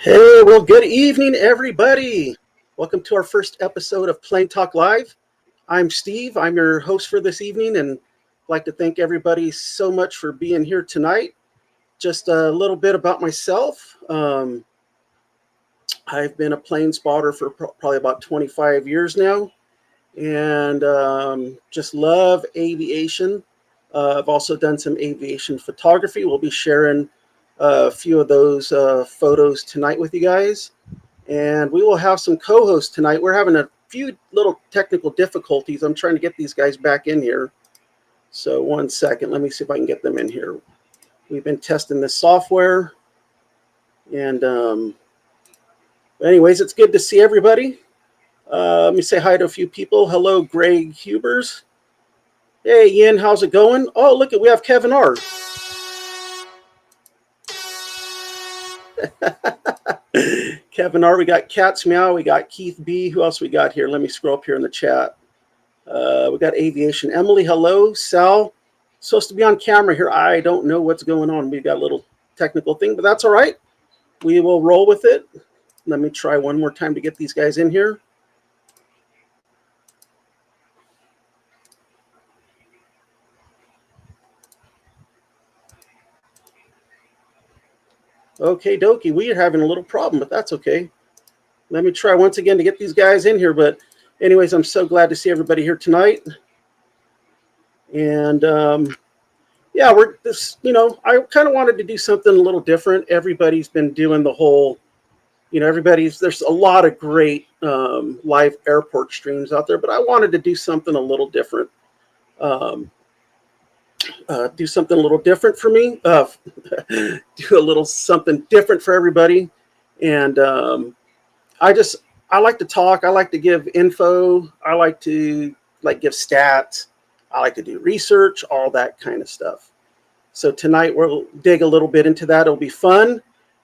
Hey, well, good evening, everybody. Welcome to our first episode of Plane Talk Live. I'm Steve. I'm your host for this evening, and I'd like to thank everybody so much for being here tonight. Just a little bit about myself. I've been a plane spotter for probably about 25 years now, and just love aviation. I've also done some aviation photography. We'll be sharing a few of those photos tonight with you guys. And we will have some co-hosts tonight. We're having a few little technical difficulties. I'm trying to get these guys back in here. So 1 second. Let me see if I can get them in here. We've been testing this software. And anyways, it's good to see everybody. Let me say hi to a few people. Hello, Greg Hubers. Hey, Ian, how's it going? Oh, look, we have Kevin R. Kevin R. We got Cats Meow. We got Keith B. Who else we got here? Let me scroll up here in the chat. We got Aviation. Emily, hello. Sal, supposed to be on camera here. I don't know what's going on. We got a little technical thing, but that's all right. We will roll with it. Let me try one more time to get these guys in here. Okay, dokie. We are having a little problem, but that's okay. Let me try once again to get these guys in here. But anyways, I'm so glad to see everybody here tonight. And yeah, we're this, I kind of wanted to do something a little different. Everybody's been doing the whole, there's a lot of great live airport streams out there, but I wanted to do something a little different. Do something a little different for me. Do a little something different for everybody. And I like to talk. I like to give info. I like to give stats. I like to do research, all that kind of stuff. So tonight we'll dig a little bit into that. It'll be fun.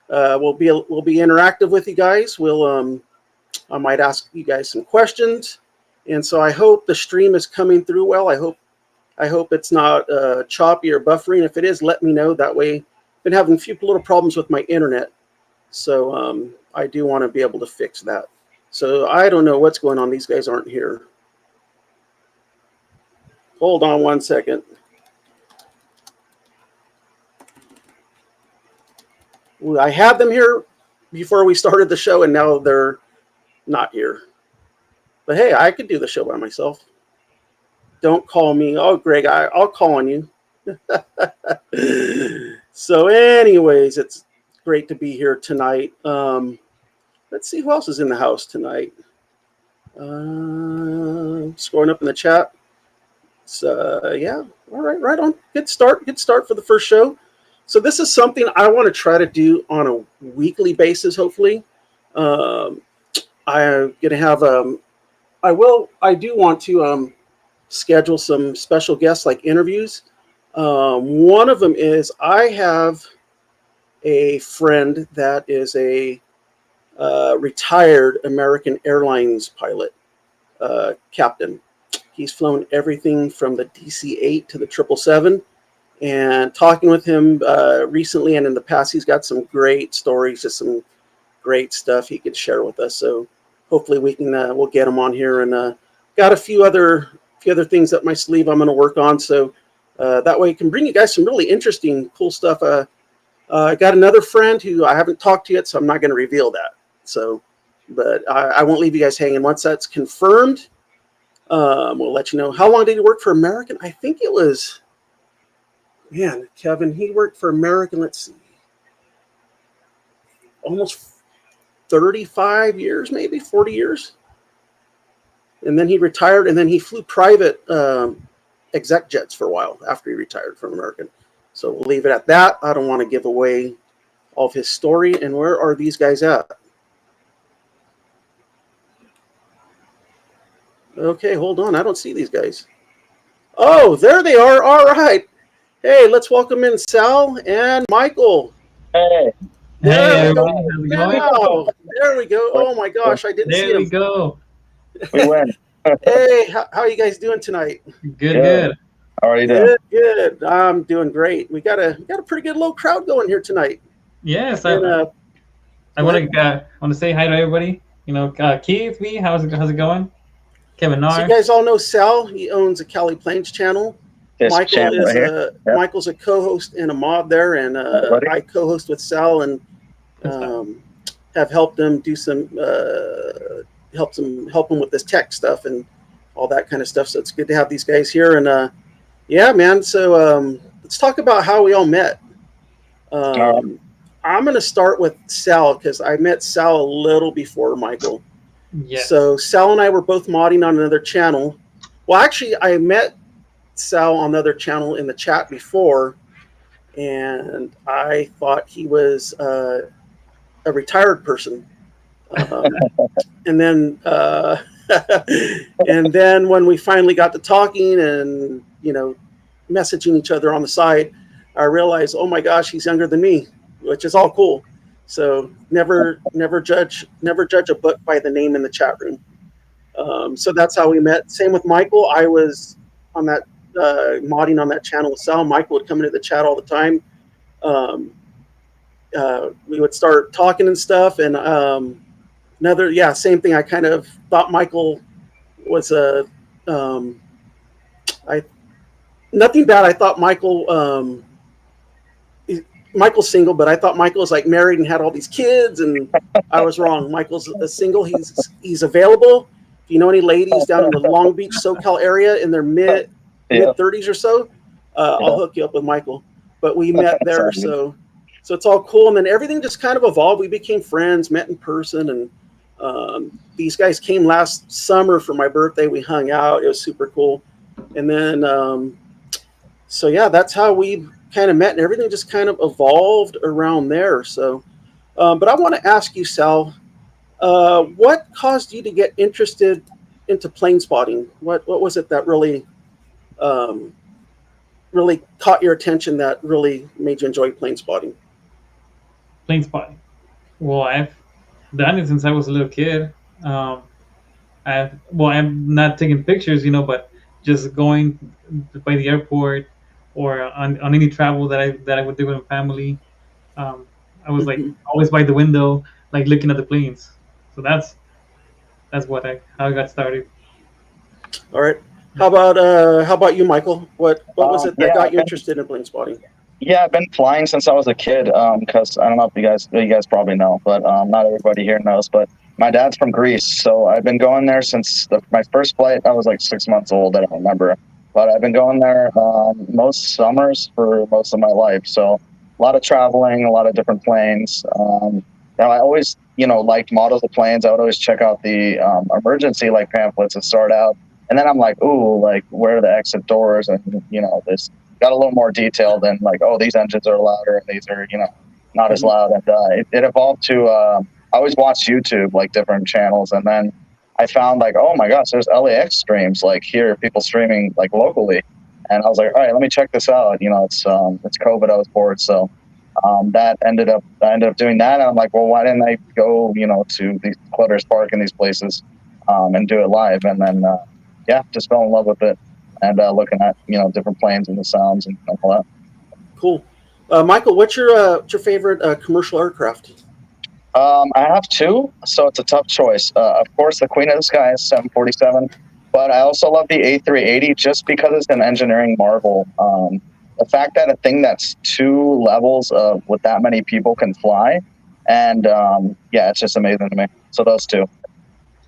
We'll be interactive with you guys. I might ask you guys some questions. And so I hope the stream is coming through well. I hope it's not choppy or buffering. If it is, let me know. That way, I've been having a few little problems with my internet. So I do want to be able to fix that. So I don't know what's going on. These guys aren't here. Hold on 1 second. I had them here before we started the show, and now they're not here. But hey, I could do the show by myself. Don't call me. Oh, Greg, I'll call on you. So anyways, it's great to be here tonight. Let's see who else is in the house tonight. Scoring up in the chat. So yeah, all right, right on. Good start for the first show. So this is something I want to try to do on a weekly basis, hopefully. I'm gonna have I do want to schedule some special guests, like interviews. One of them is I have a friend that is a retired American Airlines pilot, captain. He's flown everything from the DC-8 to the 777. And talking with him recently and in the past, he's got some great stories, just some great stuff he could share with us. So hopefully we'll get him on here, and got a few other things up my sleeve I'm going to work on. So that way I can bring you guys some really interesting, cool stuff. I got another friend who I haven't talked to yet, so I'm not going to reveal that. So, but I won't leave you guys hanging. Once that's confirmed, we'll let you know. How long did he work for American? I think it was, man, Kevin, he worked for American, let's see, almost 35 years, maybe 40 years. And then he retired, and then he flew private exec jets for a while after he retired from American. So we'll leave it at that. I don't want to give away all of his story. And where are these guys at? Okay, hold on. I don't see these guys. Oh, there they are. All right. Hey, let's welcome in Sal and Michael. Hey. There we go. There we go. Oh my gosh, I didn't see him. There we go. We win. Hey, how are you guys doing tonight? Good. How are you doing? Good. I'm doing great. We got a pretty good little crowd going here tonight. Yes, And, I Go ahead. want to say hi to everybody. Keith, how's it going? Kevin So you R. guys all know Sal. He owns a Cali Plains channel. This channel right here. Yep. Michael's a co-host and a mod there, and Buddy. I co-host with Sal and have helped him do some help him with this tech stuff and all that kind of stuff. So it's good to have these guys here. And yeah, man. So let's talk about how we all met. I'm going to start with Sal because I met Sal a little before Michael. Yes. So Sal and I were both modding on another channel. Well, actually, I met Sal on the other channel in the chat before, and I thought he was a retired person. And then and then when we finally got to talking and messaging each other on the side, I realized, oh my gosh, he's younger than me, which is all cool. So never judge a book by the name in the chat room. So that's how we met. Same with Michael. I was on that modding on that channel with Sal. Michael would come into the chat all the time. We would start talking and stuff. And same thing. I kind of thought Michael was nothing bad. I thought Michael's single, but I thought Michael was like married and had all these kids, and I was wrong. Michael's a single. He's available. If you know any ladies down in the Long Beach, SoCal area in their mid 30s or so, I'll hook you up with Michael. But we met there, so it's all cool. And then everything just kind of evolved. We became friends, met in person, and these guys came last summer for my birthday. We hung out. It was super cool. And then, so yeah, that's how we kind of met, and everything just kind of evolved around there. So, but I want to ask you, Sal, what caused you to get interested into plane spotting? What was it that really caught your attention, that really made you enjoy plane spotting? Plane spotting. Well, I've done it since I was a little kid. I'm not taking pictures, but just going by the airport or on any travel that I would do with my family. I was like always by the window, like looking at the planes. So that's how I got started. All right. How about you, Michael? What was it that got you interested in plane spotting? Yeah, I've been flying since I was a kid. Because I don't know if you guys probably know, but not everybody here knows. But my dad's from Greece, so I've been going there since my first flight. I was like 6 months old. I don't remember, but I've been going there most summers for most of my life. So a lot of traveling, a lot of different planes. I always liked models of planes. I would always check out the emergency pamphlets to start out, and then I'm like, ooh, where are the exit doors? And this got a little more detailed than these engines are louder and these are not as loud. And it evolved to I always watched YouTube, different channels, and then I found oh my gosh, there's LAX streams here, people streaming locally, and I was like, all right, let me check this out. It's COVID, I was bored, so I ended up doing that, and I'm like, well, why didn't I go to these Clutter's Park and these places and do it live? And then just fell in love with it. And looking at different planes and the sounds and all that. Cool, Michael. What's your favorite commercial aircraft? I have two, so it's a tough choice. Of course, the Queen of the Sky is 747, but I also love the A380 just because it's an engineering marvel. The fact that a thing that's two levels of with that many people can fly, and it's just amazing to me. So those two.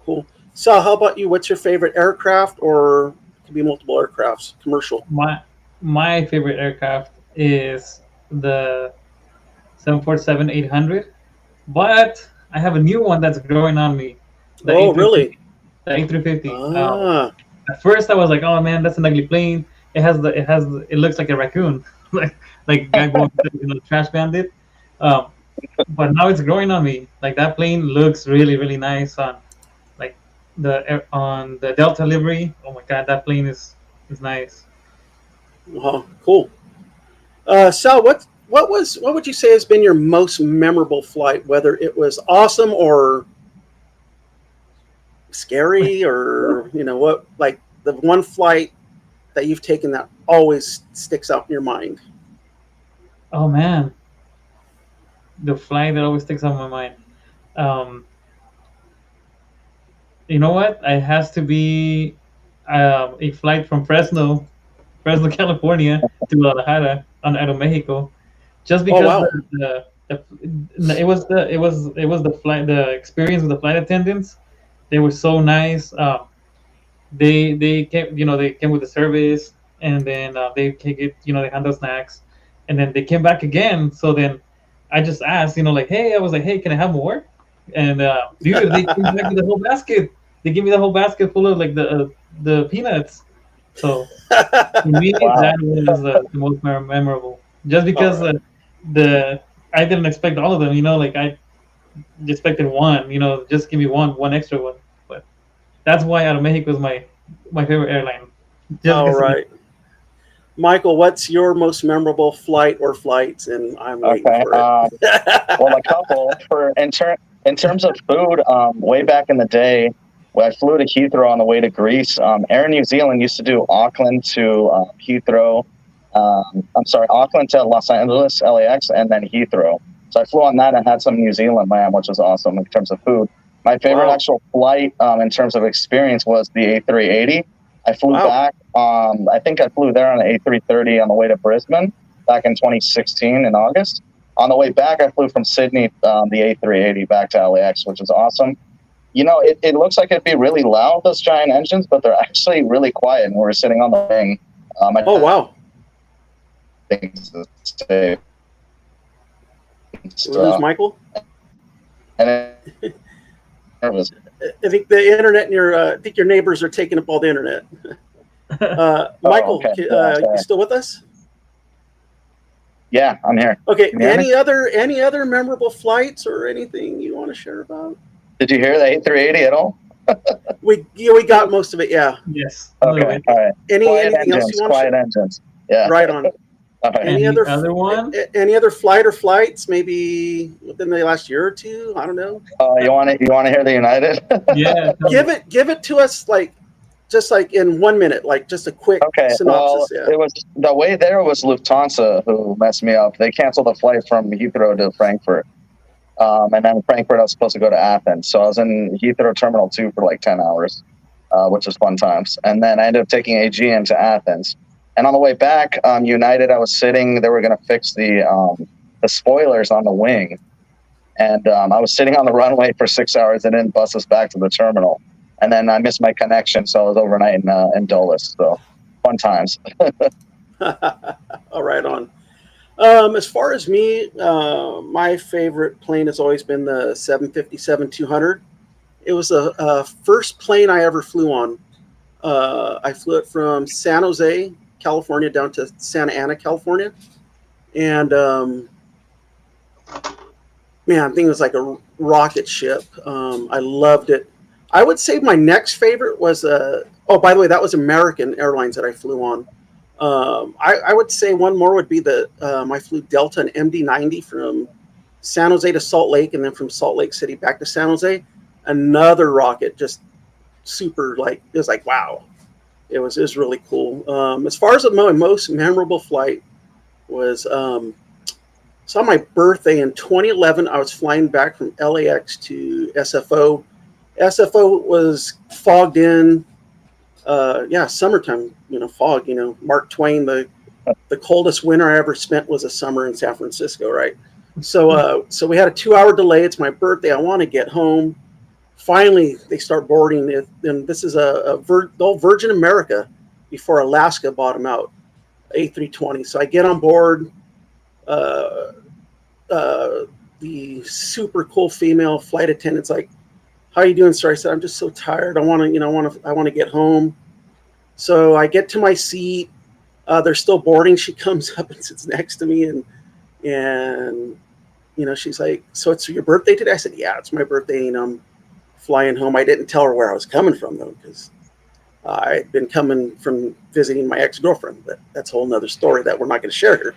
Cool. So, how about you? What's your favorite aircraft, or be multiple aircrafts, commercial? My favorite aircraft is the 747-800, but I have a new one that's growing on me. Oh, really? The A350. At first, I was like, "Oh man, that's an ugly plane. It looks like a raccoon, like guy going trash bandit." But now it's growing on me. That plane looks really, really nice on the Delta livery. Oh my god, that plane is nice. Cool. Sal, what would you say has been your most memorable flight? Whether it was awesome or scary, or what, the one flight that you've taken that always sticks out in your mind? Oh man, the flight that always sticks out in my mind. Um, you know what? It has to be a flight from Fresno, California to Guadalajara on Aeromexico, just Oh because wow. it was the flight, the experience with the flight attendants. They were so nice. They came, they came with the service, and then they can get, they handle snacks, and then they came back again. So then I just asked, like, hey, I was like, hey, can I have more? And dude, they came back with the whole basket. They gave me the whole basket full of like the peanuts. So for me, Wow. that was the most memorable, just All because right. the I didn't expect all of them. Like I expected one. Just give me one extra one. But that's why Aeromexico is my favorite airline, just All because of that. right. Michael, what's your most memorable flight or flights? And I'm waiting Okay. for it. Well, a couple for in terms of food. Way back in the day, when I flew to Heathrow on the way to Greece, Air New Zealand used to do Auckland to Heathrow. I'm sorry, Auckland to Los Angeles, LAX, and then Heathrow. So I flew on that and had some New Zealand lamb, which was awesome in terms of food. My favorite Wow. actual flight in terms of experience was the A380. I flew Wow. back. I think I flew there on an A330 on the way to Brisbane back in 2016 in August. On the way back, I flew from Sydney, the A380 back to LAX, which is awesome. It looks like it'd be really loud, those giant engines, but they're actually really quiet. And we were sitting on the wing. Oh I wow. think safe. Did we lose So, Michael? and it was, I think the internet and I think your neighbors are taking up all the internet. oh, Michael, okay. Yeah, you sorry. still with us? Yeah, I'm here. Okay. Can you hear me? Any other memorable flights or anything you want to share about? Did you hear the A380 at all? We got most of it. Yeah. Yes, a little Okay, bit. all right. Anything else you want to Quiet share? engines. Yeah. Right on. All right. Any other one? Any other flight or flights? Maybe within the last year or two. I don't know. You want to hear the United? Yeah, tell me. Give it to us just like in 1 minute, like just a quick Okay, well, synopsis. Yeah. it was the way there was Lufthansa who messed me up. They canceled the flight from Heathrow to Frankfurt, and then Frankfurt I was supposed to go to Athens. So I was in Heathrow Terminal 2 for like 10 hours, which was fun times. And then I ended up taking AGN to Athens. And on the way back, United, I was sitting. They were going to fix the spoilers on the wing, and I was sitting on the runway for 6 hours. They didn't bus us back to the terminal. And then I missed my connection, so I was overnight in Dulles. So fun times. All right on. As far as me, my favorite plane has always been the 757-200. It was the first plane I ever flew on. I flew it from San Jose, California, down to Santa Ana, California, and man, I think it was like a rocket ship. I loved it. I would say my next favorite was oh, by the way, that was American Airlines that I flew on. I would say one more would be I flew Delta and MD-90 from San Jose to Salt Lake, and then from Salt Lake City back to San Jose. Another rocket, just super, like, it was like wow. It was really cool. As far as my most memorable flight was, so on my birthday in 2011, I was flying back from LAX to SFO. SFO was fogged in. Yeah, summertime, fog. Mark Twain, the coldest winter I ever spent was a summer in San Francisco, right? So we had a 2 hour delay. It's my birthday. I want to get home. Finally, they start boarding it, and this is the old Virgin America before Alaska bought them out, A320. So I get on board. Uh, the super cool female flight attendant's like, "How you doing, sir?" I said, "I'm just so tired. I want to, I want to get home." So I get to my seat. They're still boarding. She comes up and sits next to me, and she's like, "So it's your birthday today?" I said, "Yeah, it's my birthday, and I'm flying home." I didn't tell her where I was coming from though, because I'd been coming from visiting my ex-girlfriend, but that's a whole nother story that we're not going to share here.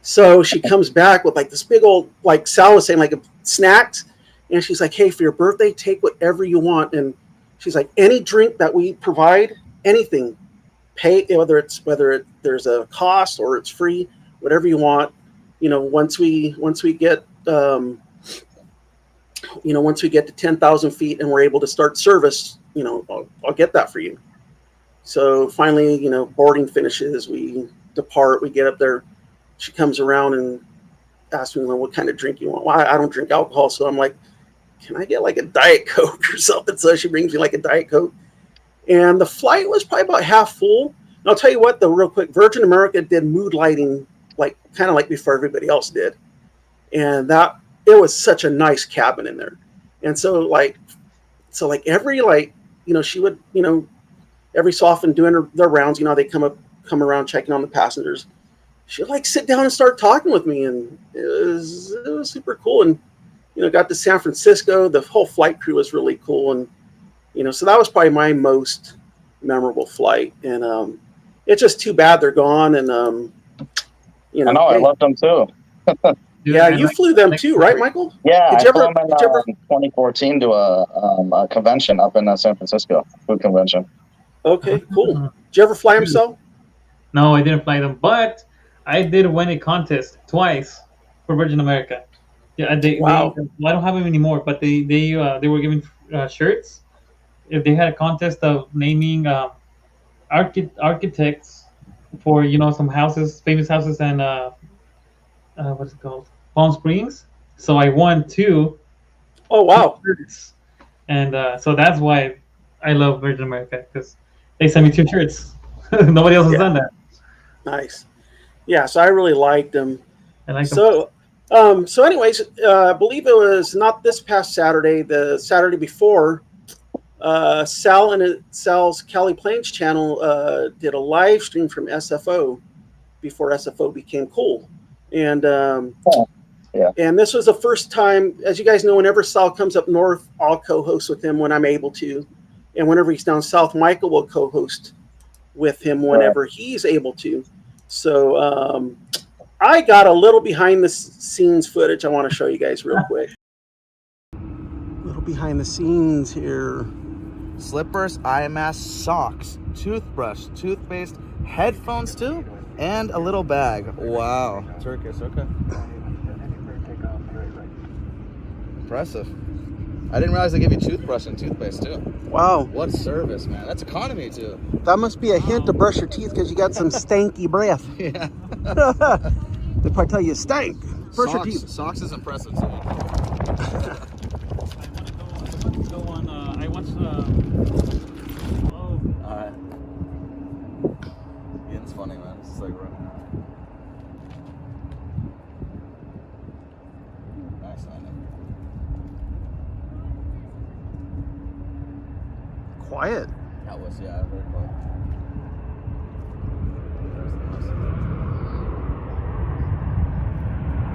So she comes back with like this big old, like Sal was saying, like snacks. And she's like, "Hey, for your birthday, take whatever you want." And she's like, "Any drink that we provide, anything, pay, there's a cost or it's free, whatever you want. Once we get once we get to 10,000 feet and we're able to start service, I'll get that for you. So finally, boarding finishes, we depart, we get up there. She comes around and asks me, well, what kind of drink you want? Well, I don't drink alcohol. So I'm like, can I get like a Diet Coke or something? So she brings me like a Diet Coke. And the flight was probably about half full. And I'll tell you what, though, real quick, Virgin America did mood lighting, kind of like before everybody else did. And it was such a nice cabin in there. And so every, she would, every so often doing their rounds, they come around checking on the passengers. She'd sit down and start talking with me. And it was super cool. And, got to San Francisco. The whole flight crew was really cool. And, so that was probably my most memorable flight. And it's just too bad they're gone. And, I know, I loved them too. Yeah, you flew them too, right, Michael? Yeah, I flew them in 2014 to a convention up in San Francisco, food convention. Okay, cool. Did you ever fly them, Sal? No, I didn't fly them, but I did win a contest twice for Virgin America. Yeah, Wow. I don't have them anymore, but they were giving shirts. If they had a contest of naming architects for some houses, famous houses, and what's it called, Palm Springs. So I won 2. Oh wow! Shirts. And so that's why I love Virgin America, because they sent me 2 shirts. Nobody else has done that. Nice. Yeah, so I really liked them. I like them. So anyways, I believe it was not this past Saturday, the Saturday before. Sal's Cali Plains channel did a live stream from SFO before SFO became cool. And and this was the first time, as you guys know, whenever Sal comes up north, I'll co-host with him when I'm able to. And whenever he's down south, Michael will co-host with him whenever he's able to. So I got a little behind the scenes footage I want to show you guys real quick. A little behind the scenes here. Slippers, eye mask, socks, toothbrush, toothpaste, headphones too, and a little bag. Wow. Turkish, okay. Impressive. I didn't realize they give you toothbrush and toothpaste too. Wow. What service, man. That's economy too. That must be a hint to brush your teeth because you got some stanky breath. Yeah. They probably tell you stank. Brush your teeth. Socks is impressive too. I watched Alright. Ian's funny, man. It's just running out. Nice landing. Quiet. That was, very quiet.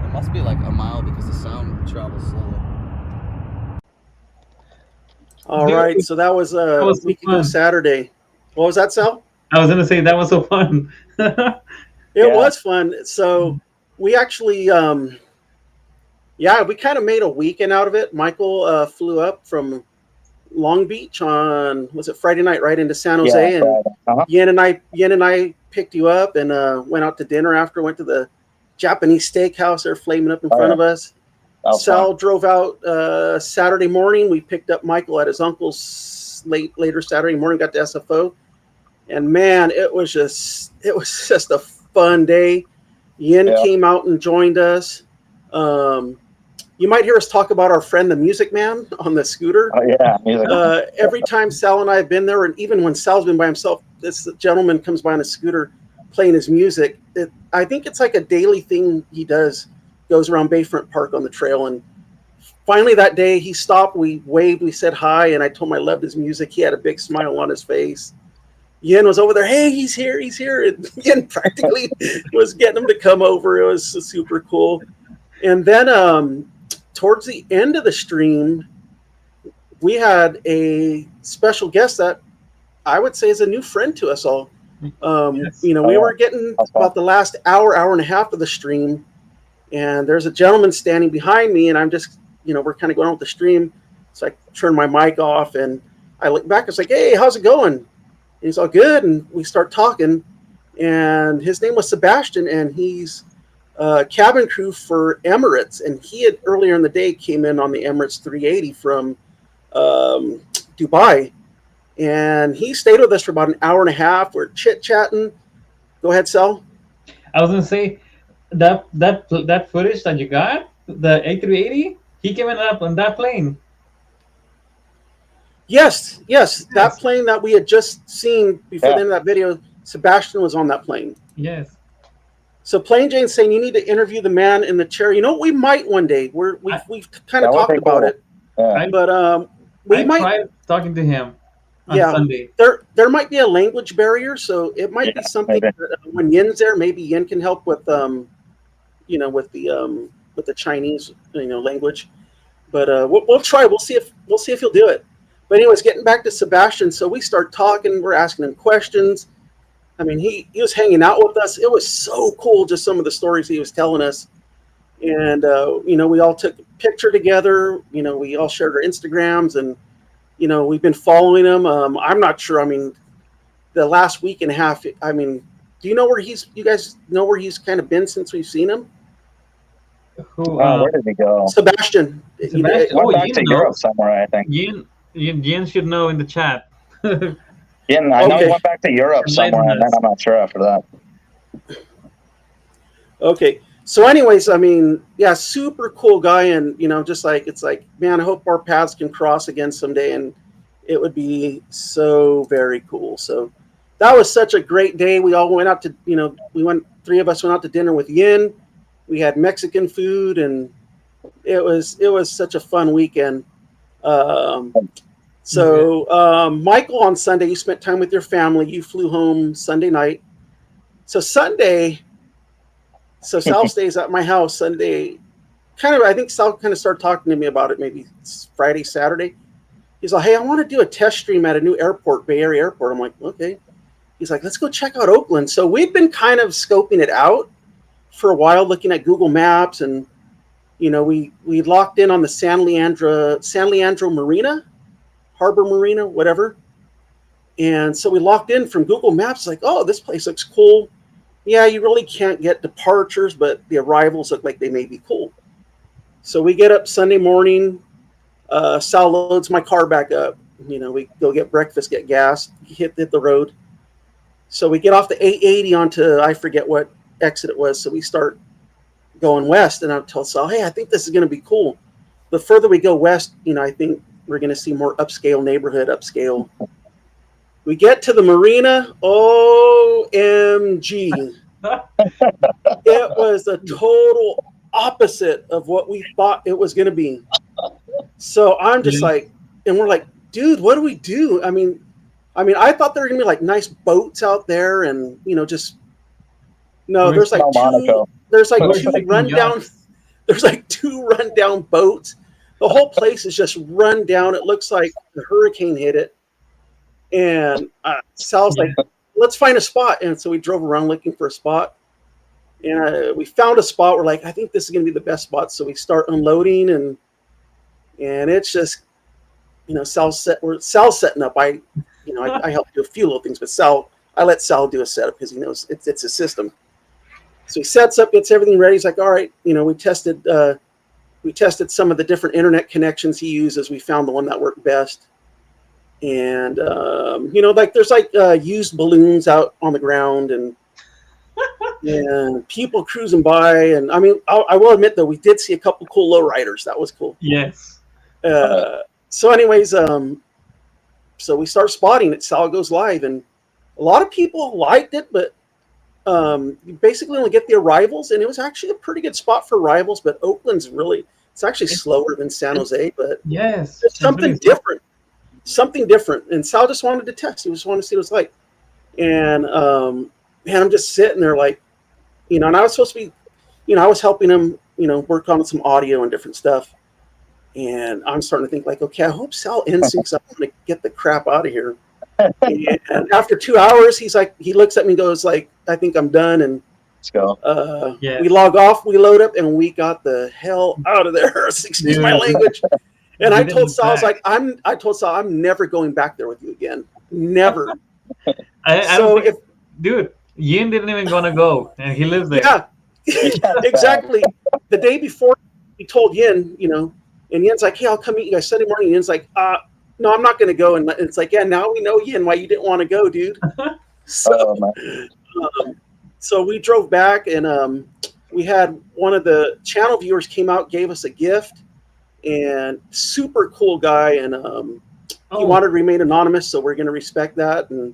It must be like a mile because the sound travels slowly. All right, so that was a week ago Saturday. What was that, Sal? I was gonna say that was so fun. It was fun. So we actually, we kind of made a weekend out of it. Michael flew up from Long Beach on, was it Friday night, right into San Jose, and Yen and I picked you up and went out to dinner after. Went to the Japanese steakhouse there, flaming up in front of us. Sal drove out Saturday morning. We picked up Michael at his uncle's later Saturday morning. Got to SFO, and man, it was just a fun day. Yin came out and joined us. You might hear us talk about our friend the Music Man on the scooter. Oh yeah, music. Every time Sal and I have been there, and even when Sal's been by himself, this gentleman comes by on a scooter playing his music. I think it's like a daily thing he does. Goes around Bayfront Park on the trail, and finally that day he stopped. We waved, we said hi, and I told him I loved his music. He had a big smile on his face. Yen was over there. Hey, he's here. And Yen practically was getting him to come over. It was super cool. And then towards the end of the stream, we had a special guest that I would say is a new friend to us all. We were getting about the last hour and a half of the stream, and there's a gentleman standing behind me, and I'm just, we're kind of going on with the stream. So I turn my mic off, and I look back. It's like, hey, how's it going? And he's all good, and we start talking. And his name was Sebastian, and he's cabin crew for Emirates, and he had earlier in the day came in on the Emirates 380 from Dubai, and he stayed with us for about an hour and a half. We're chit chatting. Go ahead, Sal. I was gonna say that footage that you got, the A380, he came in up on that plane. Yes, that Yes. plane that we had just seen before Yeah. the end of that video, Sebastian was on that plane. Yes. So Plain Jane's saying you need to interview the man in the chair. You know, we might one day. We've kind of That would talked be about cool. it, Yeah. but we I might. tried talking to him on Yeah, Sunday. there might be a language barrier, so it might be Yeah, something maybe. that, when Yin's there, maybe Yin can help with with the Chinese language. But we'll try. We'll see if he'll do it. But anyways, getting back to Sebastian, so we start talking. We're asking him questions. I mean, he was hanging out with us. It was so cool, just some of the stories he was telling us. And we all took a picture together. We all shared our Instagrams, and we've been following him. I'm not sure. I mean, the last week and a half. I mean, do you know where he's? You guys know where he's kind of been since we've seen him? Who? Where did he go? Sebastian. Sebastian. Went back Yin to Europe knows. somewhere, I think. Yin should know in the chat. Yeah, I know he Okay. went back to Europe somewhere, and then Enlighten us. I'm not sure after that. Okay. So, anyways, I mean, yeah, super cool guy, and just like it's like, man, I hope our paths can cross again someday, and it would be so very cool. So, that was such a great day. We all went out to, three of us went out to dinner with Yin. We had Mexican food, and it was such a fun weekend. Michael, on Sunday, you spent time with your family. You flew home Sunday night. So Sunday. So Sal stays at my house Sunday. I think Sal kind of started talking to me about it maybe Friday, Saturday. He's like, hey, I want to do a test stream at a new airport, Bay Area airport. I'm like, okay. He's like, let's go check out Oakland. So we've been kind of scoping it out for a while, looking at Google Maps, and we locked in on the San Leandro Marina, Harbor Marina, whatever. And so we locked in from Google Maps, like, oh, this place looks cool. Yeah, you really can't get departures, but the arrivals look like they may be cool. So we get up Sunday morning. Sal loads my car back up. We go get breakfast, get gas, hit the road. So we get off the 880 onto, I forget what exit it was. So we start going west, and I'll tell Sal, hey, I think this is going to be cool. The further we go west, I think we're going to see more upscale neighborhood, upscale. We get to the marina. OMG. It was a total opposite of what we thought it was going to be. So I'm just like, and we're like, dude, what do we do? I mean, I thought there were going to be like nice boats out there, and there's like two rundown boats. The whole place is just run down. It looks like the hurricane hit it. And Sal's like, let's find a spot. And so we drove around looking for a spot. And we found a spot. We're like, I think this is going to be the best spot. So we start unloading, and it's just, Sal's setting up. I help do a few little things, but I let Sal do a setup because he knows it's a system. So he sets up, gets everything ready. He's like, all right, we tested some of the different internet connections he uses. We found the one that worked best. And, there's used balloons out on the ground, and people cruising by. And I mean, I will admit, though, we did see a couple cool lowriders. That was cool. Yes. So anyways, so we start spotting it. Sal goes live, and a lot of people liked it, but you basically only get the arrivals, and it was actually a pretty good spot for arrivals. But Oakland's it's actually slower than San Jose, but yes, it's something different. And Sal just wanted to test. He just wanted to see what it's like. And I'm just sitting there like, and I was supposed to be, I was helping him, work on some audio and different stuff. And I'm starting to think like, okay, I hope Sal ends soon because I'm going to get the crap out of here. And after 2 hours, he looks at me and goes like, I think I'm done. And let's go. We log off, we load up, and we got the hell out of there. Excuse my language. And I told Sal, I'm never going back there with you again. Never. I don't think, dude, Yin didn't even gonna go, and he lives there. Yeah. exactly. The day before, we told Yin, and Yin's like, "Hey, I'll come meet you guys Sunday morning." And Yin's like, no, I'm not going to go. And it's like, yeah, now we know, Yin, why you didn't want to go, dude. So, um, so we drove back, and we had one of the channel viewers came out, gave us a gift, and super cool guy, and he wanted to remain anonymous, so we're going to respect that. And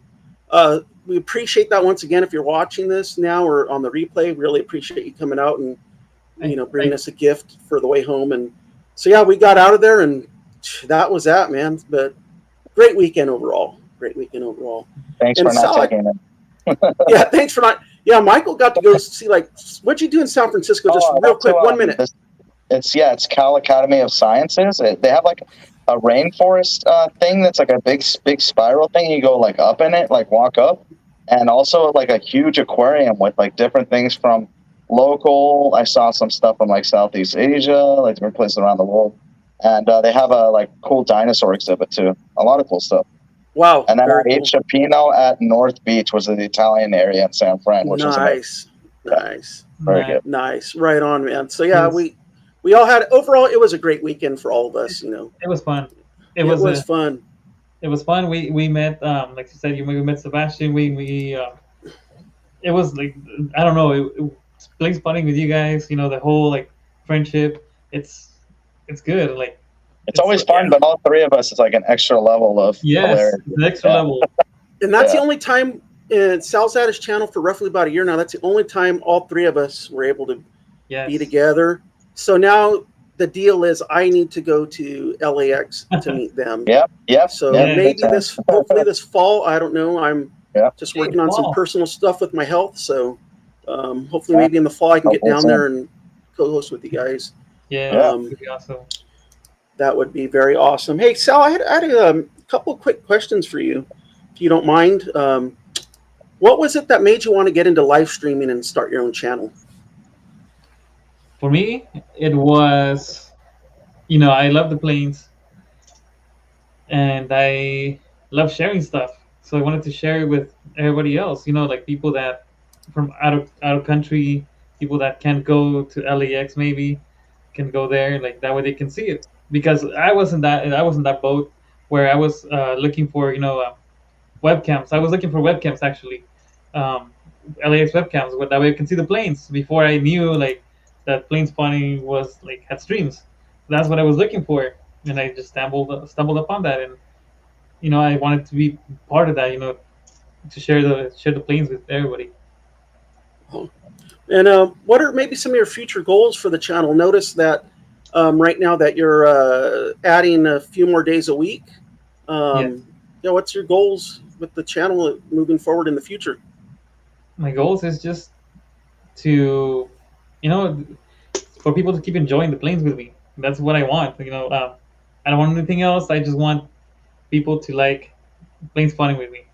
we appreciate that once again. If you're watching this now or on the replay, really appreciate you coming out and bringing us a gift for the way home. And so yeah, we got out of there, and that was that, man. But great weekend overall. Thanks for not taking it. Yeah, thanks for not. Yeah, Michael got to go see, like, what'd you do in San Francisco? Just real quick, 1 minute. It's Cal Academy of Sciences. They have like a rainforest thing that's like a big spiral thing. You go like up in it, like walk up, and also like a huge aquarium with like different things from local. I saw some stuff from like Southeast Asia, like different places around the world, and they have a like cool dinosaur exhibit too. A lot of cool stuff. Wow. And then I ate Chapino at North Beach, was the Italian area in San Fran, which was amazing. Nice. Very good. Nice. Right on, man. So yeah, we all had, overall, it was a great weekend for all of us, It was fun. It was fun. It was fun. We met, like you said, we met Sebastian. It was like, I don't know, plane spotting with you guys, the whole like friendship. It's good. Like, it's always fun, but all three of us is like an extra level of hilarity. An extra level. And that's the only time, Sal's had his channel for roughly about a year now. That's the only time all three of us were able to be together. So now the deal is I need to go to LAX to meet them. Yep. So maybe hopefully this fall, I don't know. I'm just working on some personal stuff with my health. So hopefully maybe in the fall I can get down there and co-host with you guys. Yeah, that'd be awesome. That would be very awesome. Hey, Sal, I had a couple of quick questions for you, if you don't mind. What was it that made you want to get into live streaming and start your own channel? For me, it was, I love the planes, and I love sharing stuff. So I wanted to share it with everybody else, like people that from out of country, people that can't go to LAX maybe can go there, like that way they can see it. Because I wasn't that boat where I was looking for webcams. I was looking for webcams actually, LAX webcams. That way I can see the planes before I knew like that plane spotting was like had streams. That's what I was looking for, and I just stumbled upon that, and I wanted to be part of that. To share the planes with everybody. And what are maybe some of your future goals for the channel? Notice that right now that you're adding a few more days a week. What's your goals with the channel moving forward in the future? My goals is just to, for people to keep enjoying the planes with me. That's what I want. I don't want anything else. I just want people to like plane spotting with me.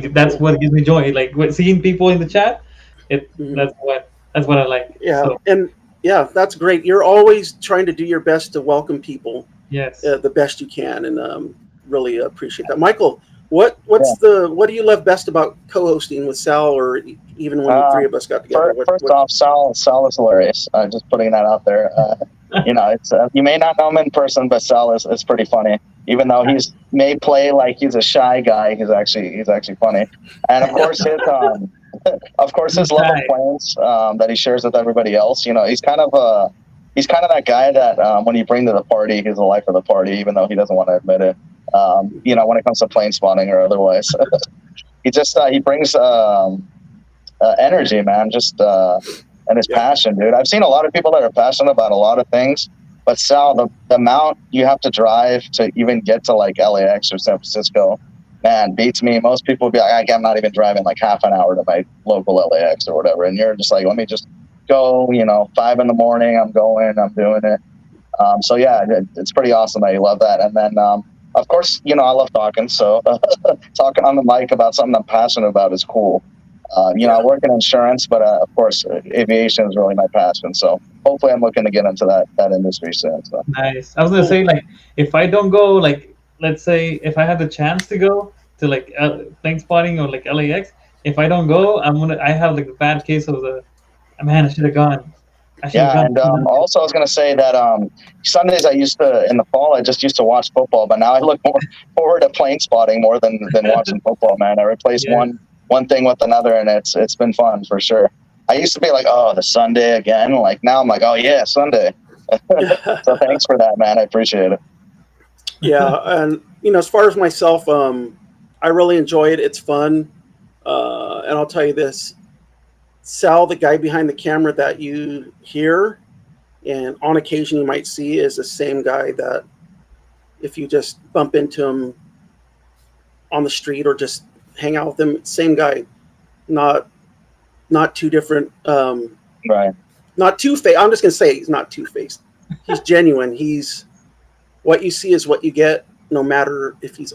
That's what gives me joy. Like seeing people in the chat. That's what I like. Yeah, so. And that's great. You're always trying to do your best to welcome people. Yes. The best you can, and really appreciate that. Michael, what do you love best about co-hosting with Sal, or even when the three of us got together? First off, Sal is hilarious. Just putting that out there. It's you may not know him in person, but Sal is pretty funny. Even though he may play like he's a shy guy, he's actually funny. And of course his love of planes that he shares with everybody else. He's kind of that guy that when you bring to the party, he's the life of the party, even though he doesn't want to admit it. When it comes to plane spotting or otherwise, he brings energy, man. And his passion, dude. I've seen a lot of people that are passionate about a lot of things, but Sal, the amount you have to drive to even get to like LAX or San Francisco, man, beats me. Most people would be like, I'm not even driving like half an hour to my local LAX or whatever. And you're just like, let me just go, 5 a.m, I'm going, I'm doing it. So yeah, it's pretty awesome that you love that. And then, of course, I love talking. So talking on the mic about something I'm passionate about is cool. I work in insurance, but of course, aviation is really my passion. So hopefully I'm looking to get into that industry soon. So. Nice. I was going to say, like, if I don't go, like, let's say if I have the chance to go to like plane spotting or like LAX, if I don't go, I have like a bad case of the Man, I should have gone. I should have Yeah, gone. and also I was going to say that Sundays I used to, in the fall, I just used to watch football, but now I look more forward to plane spotting more than watching football, man. I replaced Yeah. one thing with another, and it's been fun for sure. I used to be like, oh, the Sunday again. Like now I'm like, oh yeah, Sunday. So thanks for that, man. I appreciate it. Yeah, and as far as myself, I really enjoy it. It's fun, and I'll tell you this: Sal, the guy behind the camera that you hear, and on occasion you might see, is the same guy that if you just bump into him on the street or just hang out with him, same guy, not too different. Right. Not two faced. I'm just gonna say he's not two faced. He's genuine. He's what you see is what you get, no matter if he's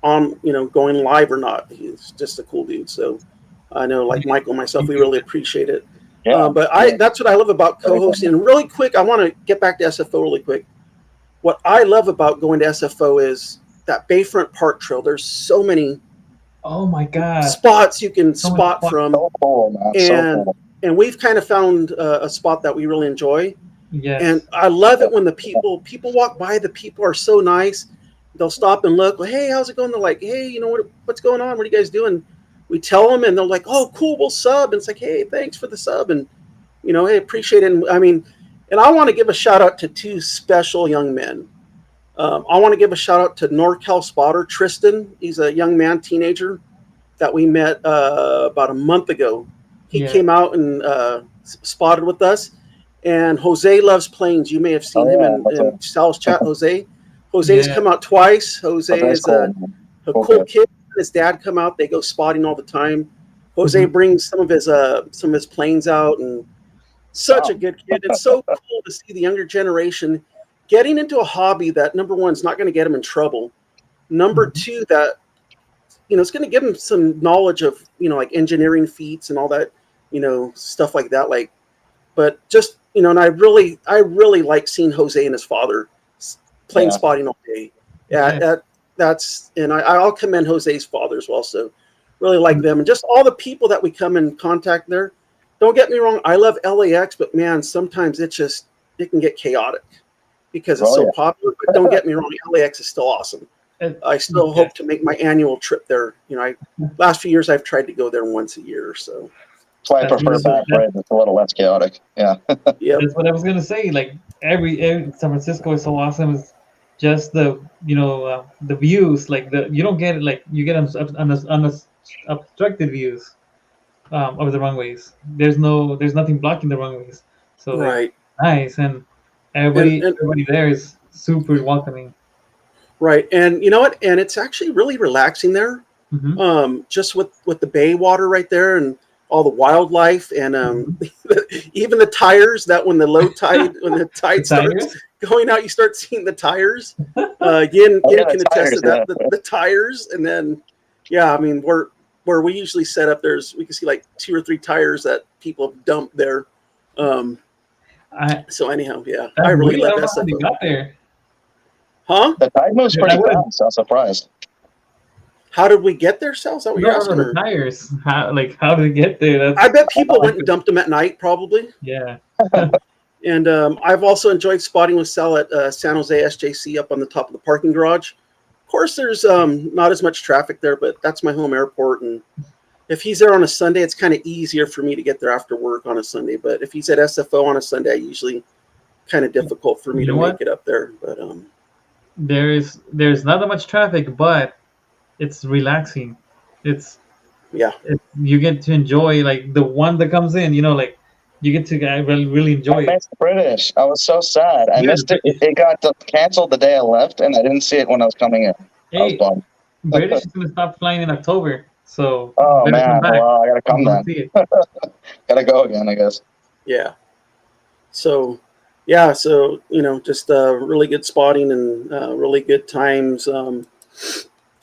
on, going live or not. He's just a cool dude. So I know, like Michael and myself, we really appreciate it. Yeah. But that's what I love about co-hosting. And really quick, I want to get back to SFO really quick. What I love about going to SFO is that Bayfront Park Trail. There's so many Oh my God. spots you can So spot much from. So cool, man. So cool. And we've kind of found a spot that we really enjoy. Yes. And I love it when the people walk by. The people are so nice. They'll stop and look. Like, hey, how's it going? They're like, hey, what's going on? What are you guys doing? We tell them, and they're like, oh, cool, we'll sub. And it's like, hey, thanks for the sub, and hey, appreciate it. And and I want to give a shout out to two special young men. I want to give a shout out to NorCal spotter Tristan. He's a young man, teenager that we met about a month ago. He came out and spotted with us. And Jose loves planes. You may have seen him in Sal's chat. Jose's come out twice. Jose is a cool kid. His dad come out. They go spotting all the time. Jose brings some of his planes out, and such a good kid. It's so cool to see the younger generation getting into a hobby that, number one, is not going to get them in trouble. Number two, that it's going to give them some knowledge of like engineering feats and all that stuff like that. Like, but just and I really like seeing Jose and his father plane spotting all day. And I'll commend Jose's father as well. So really like them, and just all the people that we come in contact there. Don't get me wrong, I love LAX, but man, sometimes it can get chaotic because it's so popular. But don't get me wrong, LAX is still awesome. I still hope to make my annual trip there. Last few years I've tried to go there once a year or so. That's why I prefer back ride. It's a little less chaotic. Yeah. That's what I was gonna say. Like every San Francisco is so awesome. It's just the the views. Like you don't get it. Like you get obstructed views of the runways. There's nothing blocking the runways. So it's nice, and everybody there is super welcoming. Right, and you know what? And it's actually really relaxing there. Just with the bay water right there, and all the wildlife, and even the tires. That when the tide starts going out, you start seeing the tires. Yin can attest to that. The tires, and then where we usually set up, we can see like 2 or 3 tires that people have dumped there. So anyhow, I really love SFO. Got there. Huh? The tide moves pretty fast. I'm surprised. How did we get there, Sal? Is that what you're asking? The tires. How did we get there? I bet people went and dumped them at night, probably. Yeah. And I've also enjoyed spotting with Sal at San Jose SJC up on the top of the parking garage. Of course, there's not as much traffic there, but that's my home airport. And if he's there on a Sunday, it's kind of easier for me to get there after work on a Sunday. But if he's at SFO on a Sunday, usually kind of difficult for me to make it up there. But there's not that much traffic, but it's relaxing. You get to enjoy like the one that comes in. Like you get to really enjoy it. I missed British. I was so sad. I missed it. It got canceled the day I left, and I didn't see it when I was coming in. I was bummed. British is gonna stop flying in October, so man, well, I gotta come then. Gotta go again, I guess. Yeah. So just really good spotting and really good times.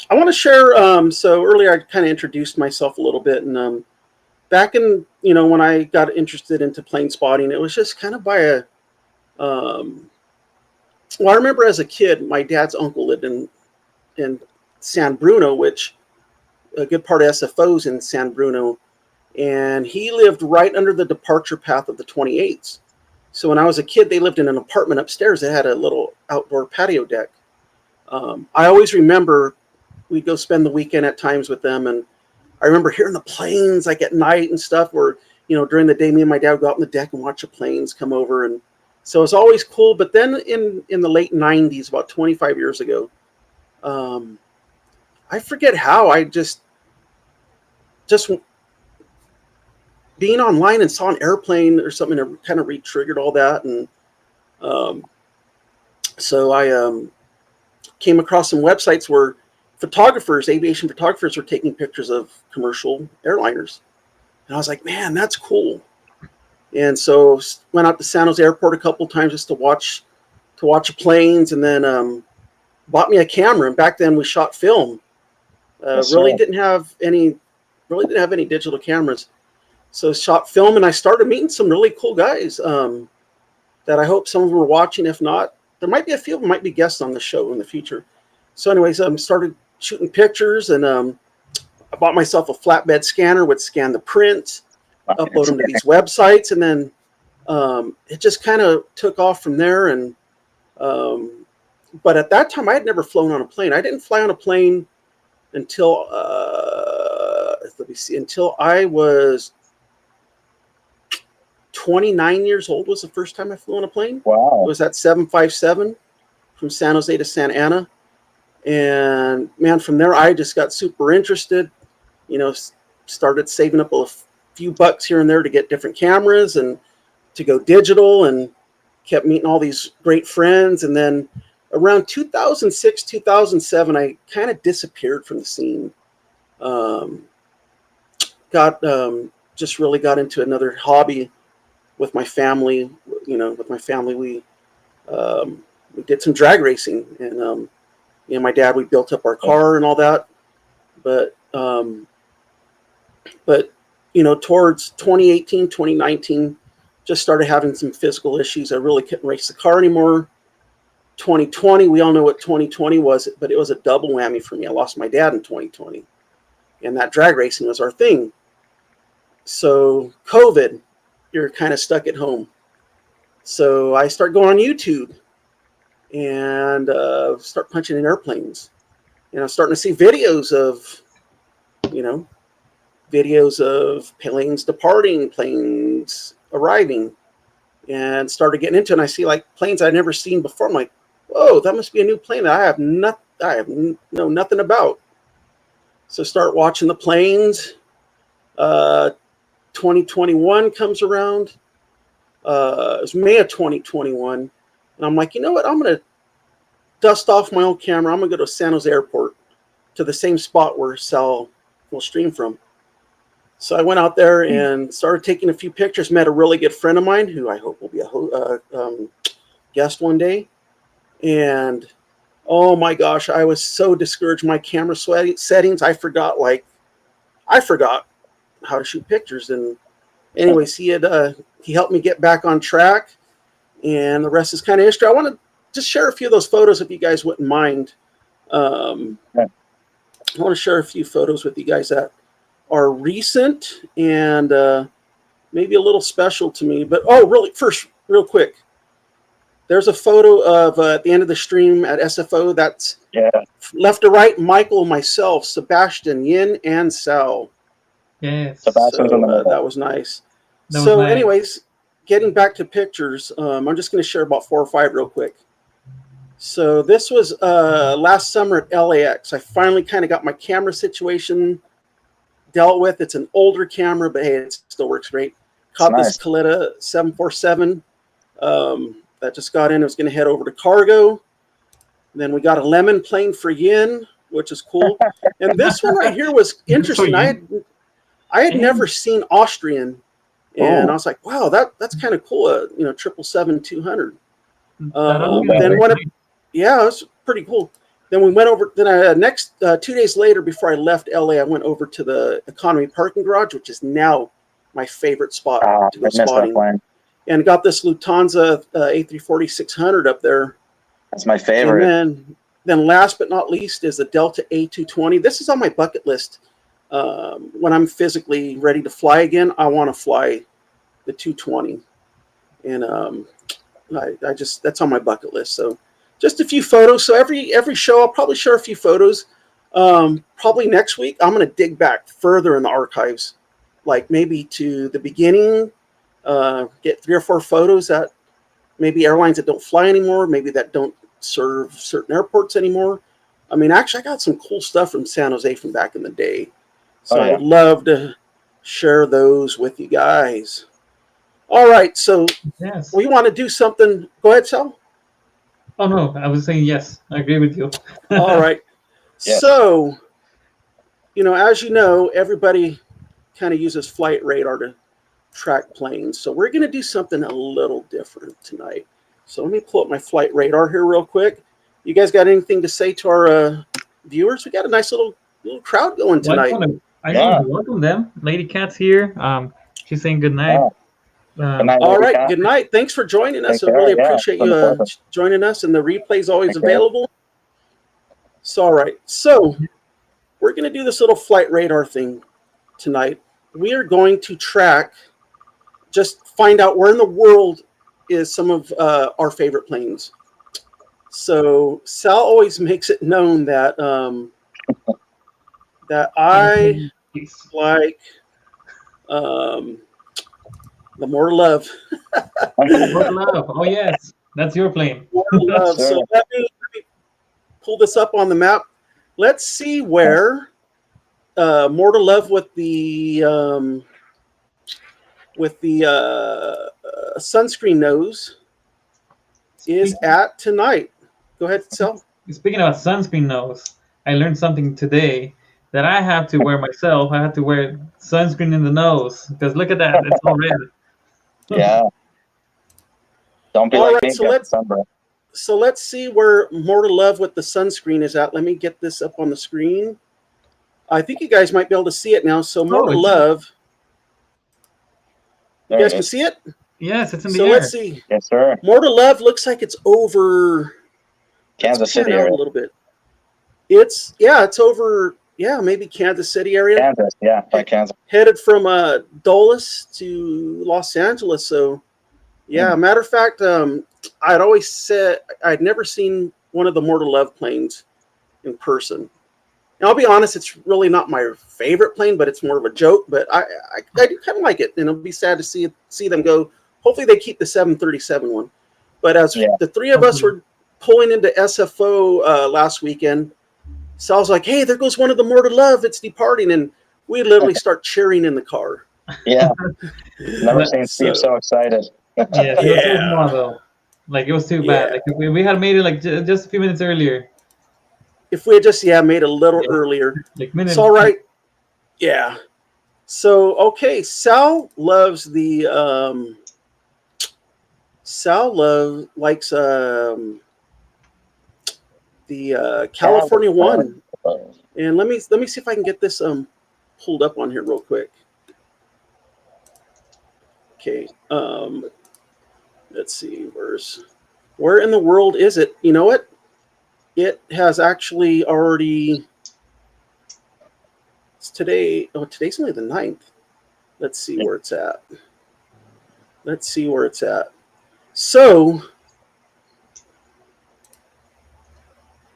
I want to share. So earlier I kind of introduced myself a little bit, and back in when I got interested into plane spotting, it was just kind of by a. I remember as a kid, my dad's uncle lived in San Bruno, which a good part of SFO's in San Bruno, and he lived right under the departure path of the 28s. So when I was a kid, they lived in an apartment upstairs that had a little outdoor patio deck. I always remember we'd go spend the weekend at times with them, and I remember hearing the planes like at night and stuff, where, you know, during the day, me and my dad would go out on the deck and watch the planes come over. And so it's always cool. But then in the late 90s, about 25 years ago, I forget how, I just being online and saw an airplane or something that kind of re-triggered all that. And so I came across some websites where aviation photographers were taking pictures of commercial airliners. And I was like, man, that's cool. And so went out to San Jose Airport a couple of times just to watch the planes, and then bought me a camera. And back then we shot film. Really didn't have any digital cameras. So shot film, and I started meeting some really cool guys that I hope some of them are watching. If not, there might be a few of them might be guests on the show in the future. So anyways, started shooting pictures, and I bought myself a flatbed scanner, would scan the prints, upload them to these websites, and then it just kind of took off from there. And but at that time, I had never flown on a plane. I didn't fly on a plane until until I was 29 years old was the first time I flew on a plane. Wow. It was that 757 from San Jose to Santa Ana. And man, from there, I just got super interested, you know, started saving up a few bucks here and there to get different cameras and to go digital, and kept meeting all these great friends. And then around 2006, 2007, I kind of disappeared from the scene. Just really got into another hobby with my family. You know, with my family, we did some drag racing, and me and my dad, we built up our car and all that. But you know, towards 2018, 2019, just started having some physical issues. I really couldn't race the car anymore. 2020, we all know what 2020 was, but it was a double whammy for me. I lost my dad in 2020, and that drag racing was our thing. So COVID, you're kind of stuck at home. So I start going on YouTube and start punching in airplanes. And I'm starting to see videos of planes departing, planes arriving, and started getting into it. And I see like planes I'd never seen before. I'm like, whoa, that must be a new plane that I know nothing about. So start watching the planes. 2021 comes around. It was May of 2021. And I'm like, you know what? I'm going to dust off my old camera. I'm going to go to San Jose Airport, to the same spot where Sal will stream from. So I went out there and started taking a few pictures. Met a really good friend of mine who I hope will be a guest one day. And oh my gosh, I was so discouraged. My camera settings, I forgot how to shoot pictures. And anyways, he helped me get back on track, and the rest is kind of history. I want to just share a few of those photos if you guys wouldn't mind. I want to share a few photos with you guys that are recent and maybe a little special to me. But real quick, there's a photo of at the end of the stream at SFO. That's left to right, Michael, myself, Sebastian, Yin, and Sal. Yes. So that was nice. Anyways, getting back to pictures, I'm just going to share about 4 or 5 real quick. So this was last summer at LAX. I finally kind of got my camera situation dealt with. It's an older camera, but hey, it still works great. Caught this Kalita 747 that just got in. It was going to head over to cargo. And then we got a lemon plane for Yin, which is cool. And this one right here was interesting. I had never seen Austrian, and I was like, wow, that's kind of cool. 777-200. Yeah, it was pretty cool. Then we went over. Then next 2 days later, before I left LA, I went over to the economy parking garage, which is now my favorite spot to go spotting. And got this Lufthansa A340-600 up there. That's my favorite. And then last but not least is the Delta A220. This is on my bucket list. when I'm physically ready to fly again, I want to fly the 220, and I just that's on my bucket list. So just a few photos. So every show I'll probably share a few photos. Probably next week I'm going to dig back further in the archives, like maybe to the beginning, get 3 or 4 photos that maybe airlines that don't fly anymore, maybe that don't serve certain airports anymore. I mean, actually, I got some cool stuff from San Jose from back in the day. So I would love to share those with you guys. All right, so Yes. we want to do something. Go ahead, Sal. Oh no, I was saying yes. I agree with you. All right. Yes. So, as you know, everybody kind of uses flight radar to track planes. So we're going to do something a little different tonight. So let me pull up my flight radar here real quick. You guys got anything to say to our viewers? We got a nice little crowd going tonight. I want to welcome them. Lady Cat's here. She's saying good night. Good night, all right, Cat. good night. Thanks for joining us. I care. really appreciate you joining us, and the replay is always available. So, all right. So we're going to do this little flight radar thing tonight. We are going to track, just find out where in the world is some of our favorite planes. So Sal always makes it known that that I like the More Love. More Love. Oh yes, that's your plane. More Love. So let me pull this up on the map. Let's see where More to Love with the sunscreen nose is at tonight. Go ahead, Sal. Speaking about sunscreen nose, I learned something today that I have to wear myself. I have to wear sunscreen in the nose because look at that, it's all red. Yeah. Don't be all like right, me. So let's see where More to Love with the sunscreen is at. Let me get this up on the screen. I think you guys might be able to see it now. So More to Love. You guys can see it? Yes, it's in the air. So let's see. Yes, sir. More to Love looks like it's over Kansas City area. A little bit. It's over, maybe Kansas City area. Kansas, by Kansas. Headed from Dulles to Los Angeles. So, matter of fact, I'd always said I'd never seen one of the More to Love planes in person. And I'll be honest, it's really not my favorite plane, but it's more of a joke. But I do kind of like it, and it'll be sad to see them go. Hopefully, they keep the 737 one. But as the three of us were pulling into SFO last weekend, Sal's like, "Hey, there goes one of the More to Love. It's departing," and we literally start cheering in the car. Yeah, never seen Steve so excited. It was too small though. Like it was too bad. Like if we had made it like just a few minutes earlier. If we had just made it a little earlier, like minutes. It's all right. Yeah. So okay, Sal loves the likes the California one. And let me see if I can get this pulled up on here real quick. Okay. Let's see, where in the world is it? You know what? It has actually already. It's today. Oh, today's only the 9th. Let's see where it's at. So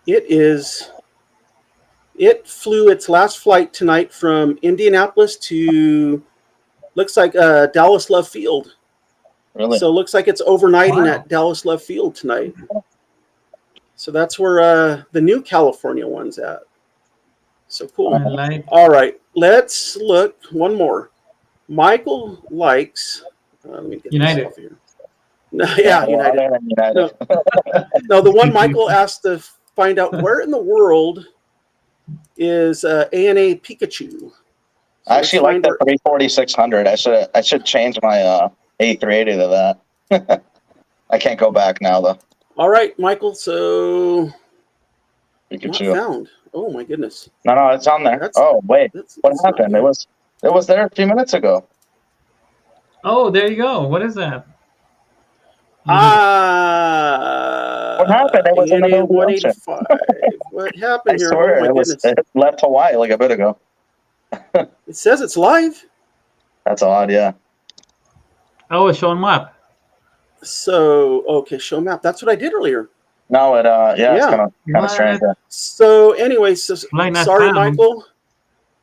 it flew its last flight tonight from Indianapolis to, looks like Dallas Love Field. Really? So it looks like it's overnighting at Dallas Love Field tonight. So that's where the new California one's at. So cool. All right, let's look one more. Michael likes. Let me get United. this off here. No, United. No, the one Michael asked to find out where in the world is ANA Pikachu. So I actually like the 340-600. I should change my A380 to that. I can't go back now though. All right, Michael. So Pikachu. not found. Oh my goodness. No, it's on there. Wait, what happened? It was there a few minutes ago. Oh, there you go. What is that? What happened? It was in the middle of the ocean. What happened here? I swear, oh my goodness. It left Hawaii like a bit ago. It says it's live. That's odd, yeah. Oh, it's showing map. So, okay, show map. That's what I did earlier. No, it's Yeah. kind of strange. Yeah. So, anyway, so, Flight not sorry, found. Michael,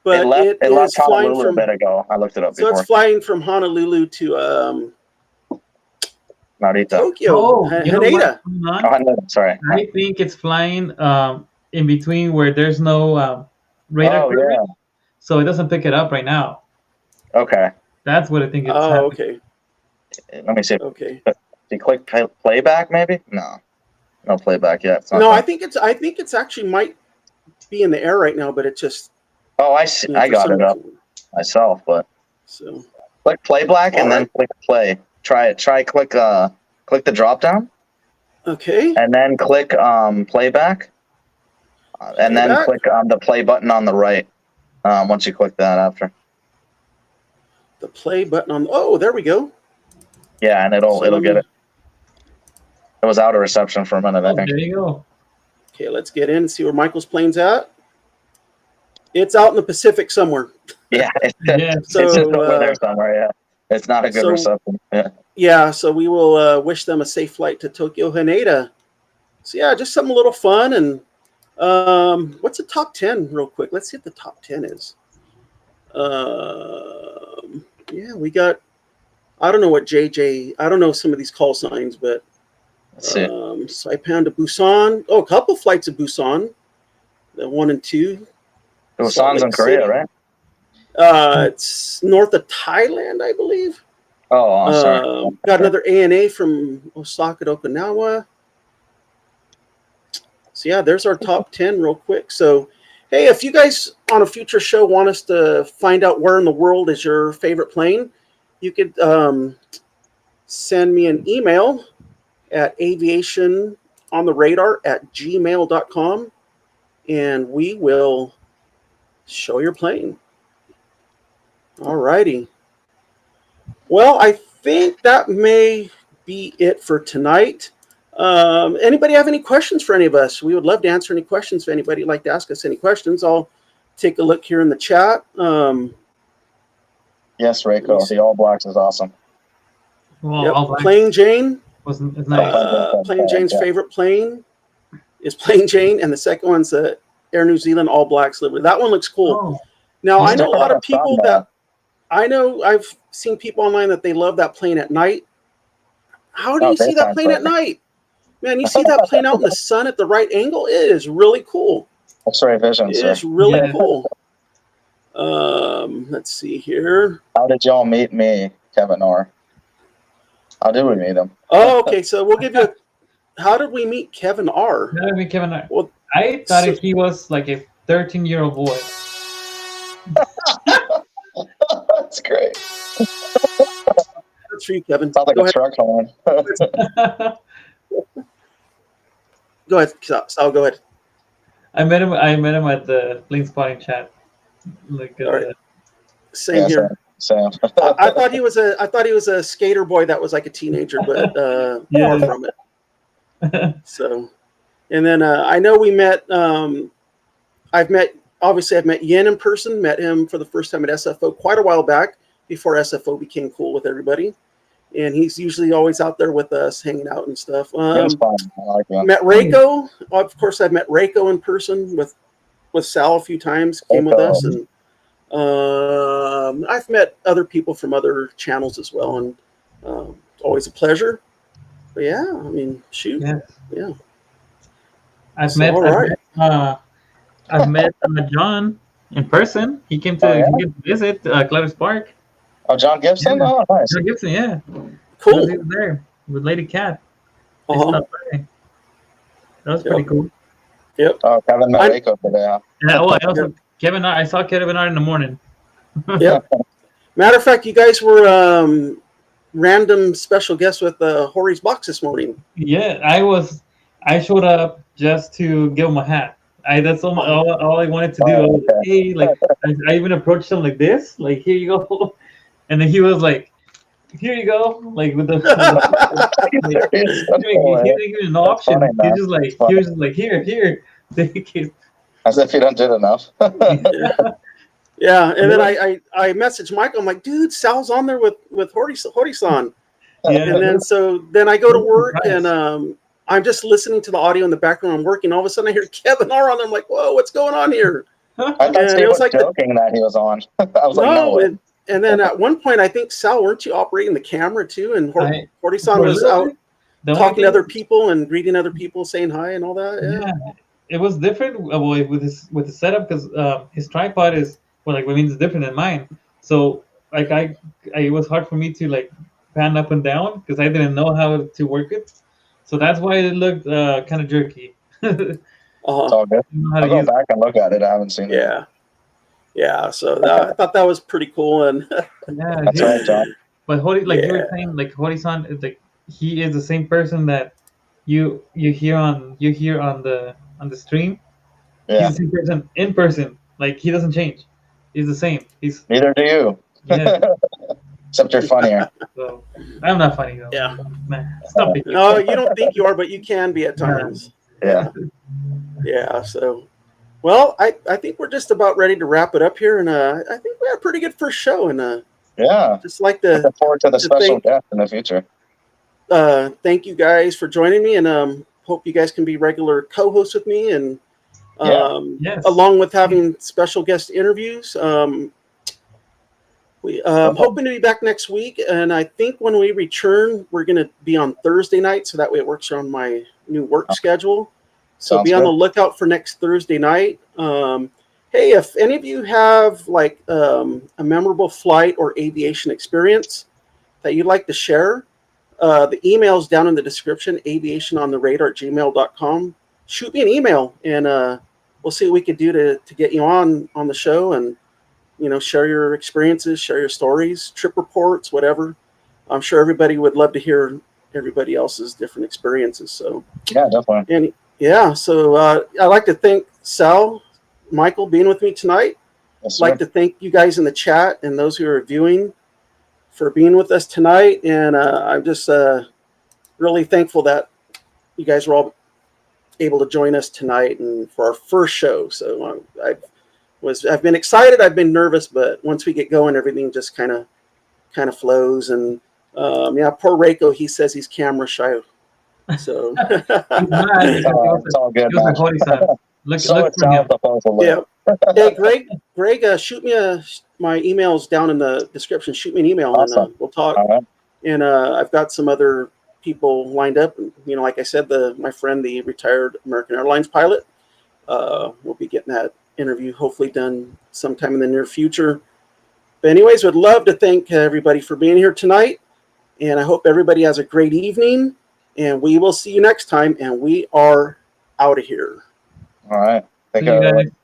but It is left flying Honolulu from. a bit ago. I looked it up So before. it's flying from Honolulu to Narita. Tokyo, Oh, you know Haneda. what's going Oh, on? Haneda, sorry. I think it's flying in between where there's no radar Oh, coverage, yeah. so it doesn't pick it up right now. Okay. That's what I think it's Oh, happening. okay. Let me see. Okay. Do you click playback? Maybe no playback yet. It's not No, done. I think it's actually might be in the air right now, but it just. Oh, I see. I for got some it up reason. myself, but So. click playback and All then right. click play. Try it. Click the drop down Okay. and then click playback, and then Playback. click the play button on the right. Once you click that after. The play button on. Oh, there we go. Yeah, and it'll So get it. It was out of reception for a minute, I Oh, think. there you go. Okay, let's get in and see where Michael's plane's at. It's out in the Pacific somewhere. Yeah, Yeah. it's just So, over there somewhere. Yeah, it's not a good so- reception. Yeah. Yeah, so we will wish them a safe flight to Tokyo Haneda. So yeah, just something a little fun. And what's the top 10 real quick? Let's see what the top 10 is. Yeah, we got, I don't know what JJ, I don't know some of these call signs, but Let's see. Saipan to Busan. Oh, a couple flights to Busan. The 1 and 2. Busan's in Korea, right? It's north of Thailand, I believe. Oh, sorry. Got another ANA from Osaka to Okinawa. So yeah, there's our top 10 real quick. So, hey, if you guys on a future show want us to find out where in the world is your favorite plane, you could send me an email at aviationontheradar@gmail.com, and we will show your plane. All righty. Well, I think that may be it for tonight. Anybody have any questions for any of us? We would love to answer any questions. If anybody would like to ask us any questions, I'll take a look here in the chat. Yes, Reiko. The All Blacks is awesome. Well, Yep. all black Plain Jane. wasn't it's nice. Plain Jane's favorite plane is Plain Jane, and the second one's the Air New Zealand All Blacks livery. That one looks cool. Oh, Now, I It's know a lot of different people from that I've seen people online that they love that plane at night. How do Oh, you see that daytime plane at perfect. night? Man, you see that plane out in the sun at the right angle. It is really cool. X-ray vision, It sir. is really Yeah. cool. Let's see here. How did y'all meet me, Kevin Orr? How did we meet him? Oh, okay. So we'll give you. How did we meet Kevin R? that would be Kevin. Well, I thought so- he was like a 13-year-old boy. That's great. That's for you, Kevin. Sounds like Go a ahead. truck horn. Go ahead. Sal, go ahead. I met him at the plane spotting chat. Like, All right. Same here. Sam. I thought he was a skater boy that was like a teenager, but Yeah. far from it. So, and then I know we met. I've met Yen in person. Met him for the first time at SFO quite a while back, before SFO became cool with everybody. And he's usually always out there with us, hanging out and stuff. It's fun. I like that. Met Reiko. Of course, I've met Reiko in person with Sal a few times. Came with us, and I've met other people from other channels as well, and always a pleasure. But yeah, I mean, shoot, yeah. I've met John in person. He came to visit Clever Spark. Oh, John Gibson? Yeah. Oh, nice. John Gibson, yeah. Cool. He was there with Lady Cat. They Uh-huh. stopped by. That was pretty cool. Yep. Oh, Kevin met Reiko today. Huh? Yeah. Oh, I also I saw Kevin Art in the morning. Yep. Matter of fact, you guys were random special guests with Hori's Box this morning. Yeah, I showed up just to give him a hat. That's all I wanted to do. I was like, hey, like I even approached him like this, like here you go, and then he was like, here you go, like with the. He didn't give me an option. Funny, He just like here. As if you don't do enough. Yeah, and then I messaged Michael. I'm like, dude, Sal's on there with Hori-san. Yeah. And then I go to work Surprise. and I'm just listening to the audio in the background. I'm working. All of a sudden, I hear Kevin R on there. I'm like, whoa, what's going on here? I thought And Steve it was was like joking that he was on. I was like, no way. and then at one point, I think Sal, weren't you operating the camera too? And Hori-san for a was little out bit, the only talking to thing- other people and greeting other people, saying hi and all that. Yeah, it was different with the setup because his tripod is it's different than mine. So like it was hard for me to like pan up and down because I didn't know how to work it. So that's why it looked kind of jerky. It's all good. I'll go back and look at it. I haven't seen it. Yeah. So I thought that was pretty cool. And Yeah, that's right, John. But you were saying, like Hori-san is like he is the same person that you hear on the stream. Yeah. He's the same person in person. Like he doesn't change. He's the same. Neither do you. Yeah. Except you're funnier. So I'm not funny though. Yeah. Man, stop it. No, you don't think you are, but you can be at times. Yeah. Yeah. So, well, I think we're just about ready to wrap it up here, and I think we had a pretty good first show, and yeah, just like to look forward to the special guest in the future. Thank you guys for joining me, and hope you guys can be regular co-hosts with me, and Yes. along with having special guest interviews. We hoping to be back next week, and I think when we return, we're going to be on Thursday night, so that way it works on my new work schedule. So Sounds be on good. the lookout for next Thursday night. Hey, if any of you have like a memorable flight or aviation experience that you'd like to share, the email's down in the description, aviationontheradar@gmail.com. Shoot me an email, and we'll see what we could do to get you on the show, and share your experiences, share your stories, trip reports, whatever. I'm sure everybody would love to hear everybody else's different experiences. So yeah, definitely. And yeah, so I'd like to thank Sal, Michael, being with me tonight. Yes, I'd like to thank you guys in the chat and those who are viewing for being with us tonight. And I'm just really thankful that you guys were all able to join us tonight and for our first show. So I've been excited, I've been nervous, but once we get going, everything just kind of flows. And poor Reiko, he says he's camera shy. So it's all good, man. Look So it sounds supposedly. Yeah. Hey, Greg, shoot me my email's down in the description. Shoot me an email, Awesome. and we'll talk. All right. And I've got some other people lined up. Like I said, my friend, the retired American Airlines pilot, we'll be getting that interview hopefully done sometime in the near future. But anyways, would love to thank everybody for being here tonight, and I hope everybody has a great evening. And we will see you next time. And we are out of here. All right. Thank See you you, guys. everyone.